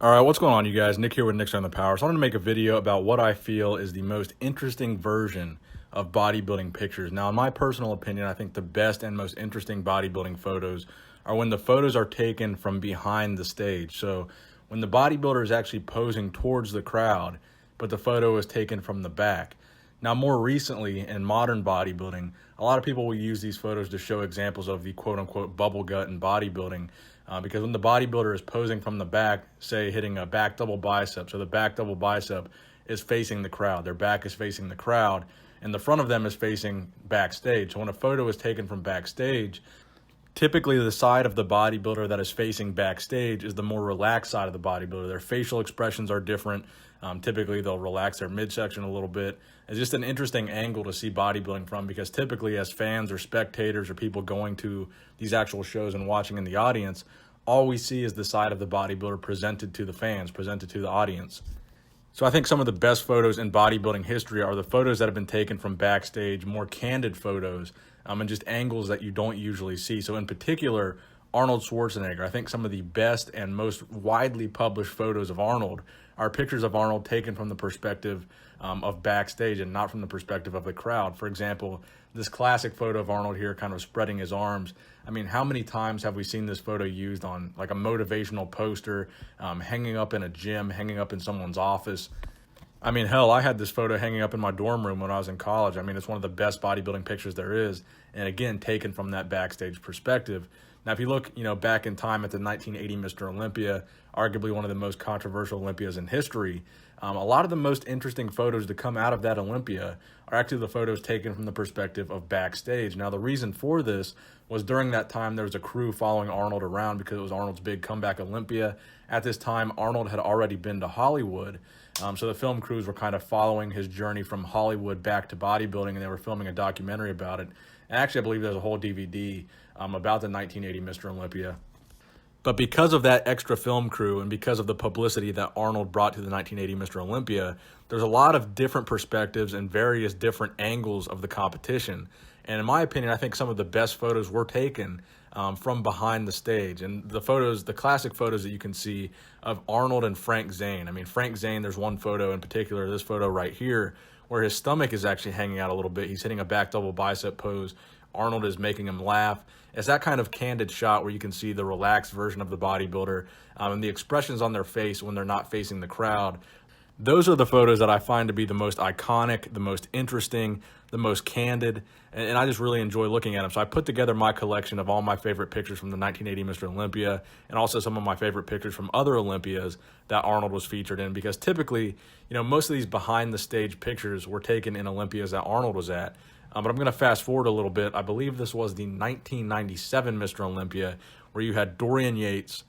All right, what's going on, you guys? Nick here with Nick's on the Power. So I wanted to make a video about what I feel is the most interesting version of bodybuilding pictures. Now, in my personal opinion, I think the best and most interesting bodybuilding photos are when the photos are taken from behind the stage. So when the bodybuilder is actually posing towards the crowd, but the photo is taken from the back. Now, more recently in modern bodybuilding, a lot of people will use these photos to show examples of the quote-unquote bubble gut in bodybuilding. Because when the bodybuilder is posing from the back, say hitting a back double bicep, so the back double bicep is facing the crowd, their back is facing the crowd, and the front of them is facing backstage. So when a photo is taken from backstage, typically the side of the bodybuilder that is facing backstage is the more relaxed side of the bodybuilder. Their facial expressions are different. Typically they'll relax their midsection a little bit. It's just an interesting angle to see bodybuilding from, because typically as fans or spectators or people going to these actual shows and watching in the audience, all we see is the side of the bodybuilder presented to the fans, presented to the audience. So I think some of the best photos in bodybuilding history are the photos that have been taken from backstage, more candid photos, and just angles that you don't usually see. So in particular, Arnold Schwarzenegger, I think some of the best and most widely published photos of Arnold are pictures of Arnold taken from the perspective of backstage and not from the perspective of the crowd. For example, this classic photo of Arnold here kind of spreading his arms. I mean, how many times have we seen this photo used on like a motivational poster, hanging up in a gym, hanging up in someone's office? I mean, hell, I had this photo hanging up in my dorm room when I was in college. I mean, it's one of the best bodybuilding pictures there is. And again, taken from that backstage perspective. Now, if you look, back in time at the 1980 Mr. Olympia, arguably one of the most controversial Olympias in history, a lot of the most interesting photos to come out of that Olympia are actually the photos taken from the perspective of backstage. Now, the reason for this was during that time, there was a crew following Arnold around because it was Arnold's big comeback Olympia. At this time, Arnold had already been to Hollywood. So the film crews were kind of following his journey from Hollywood back to bodybuilding, and they were filming a documentary about it. And actually, I believe there's a whole DVD about the 1980 Mr. Olympia. But because of that extra film crew and because of the publicity that Arnold brought to the 1980 Mr. Olympia, there's a lot of different perspectives and various different angles of the competition. And in my opinion, I think some of the best photos were taken from behind the stage. And the photos, the classic photos that you can see of Arnold and Frank Zane. I mean, Frank Zane, there's one photo in particular, this photo right here, where his stomach is actually hanging out a little bit. He's hitting a back double bicep pose. Arnold is making him laugh. It's that kind of candid shot where you can see the relaxed version of the bodybuilder and the expressions on their face when they're not facing the crowd. Those are the photos that I find to be the most iconic, the most interesting, the most candid, and I just really enjoy looking at them. So I put together my collection of all my favorite pictures from the 1980 Mr. Olympia and also some of my favorite pictures from other Olympias that Arnold was featured in, because typically, most of these behind the stage pictures were taken in Olympias that Arnold was at. But I'm going to fast forward a little bit. I believe this was the 1997 Mr. Olympia, where you had Dorian Yates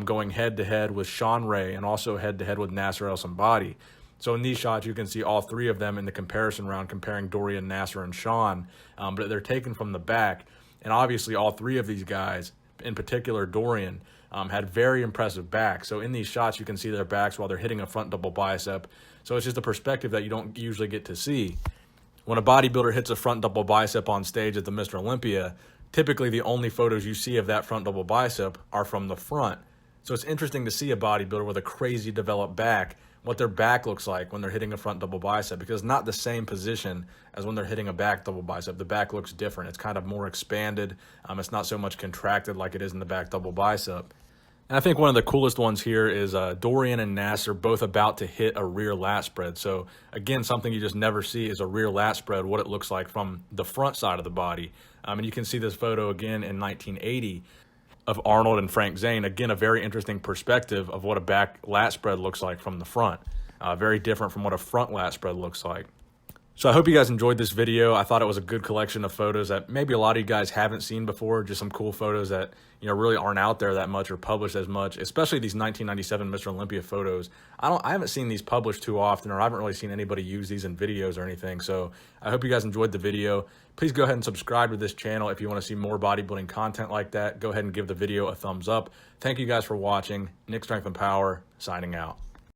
going head-to-head with Sean Ray and also head-to-head with Nasser El-Sonbaty. So in these shots, you can see all three of them in the comparison round, comparing Dorian, Nasser, and Sean, but they're taken from the back. And obviously, all three of these guys, in particular Dorian, had very impressive backs. So in these shots, you can see their backs while they're hitting a front double bicep. So it's just a perspective that you don't usually get to see. When a bodybuilder hits a front double bicep on stage at the Mr. Olympia, typically the only photos you see of that front double bicep are from the front. So it's interesting to see a bodybuilder with a crazy developed back, what their back looks like when they're hitting a front double bicep, because it's not the same position as when they're hitting a back double bicep. The back looks different. It's kind of more expanded. It's not so much contracted like it is in the back double bicep. And I think one of the coolest ones here is Dorian and Nasser both about to hit a rear lat spread. So again, something you just never see is a rear lat spread, what it looks like from the front side of the body. And you can see this photo again in 1980 of Arnold and Frank Zane. Again, a very interesting perspective of what a back lat spread looks like from the front. Very different from what a front lat spread looks like. So I hope you guys enjoyed this video. I thought it was a good collection of photos that maybe a lot of you guys haven't seen before, just some cool photos that really aren't out there that much or published as much, especially these 1997 Mr. Olympia photos. I haven't seen these published too often, or I haven't really seen anybody use these in videos or anything. So I hope you guys enjoyed the video. Please go ahead and subscribe to this channel if you want to see more bodybuilding content like that. Go ahead and give the video a thumbs up. Thank you guys for watching. Nick Strength and Power, signing out.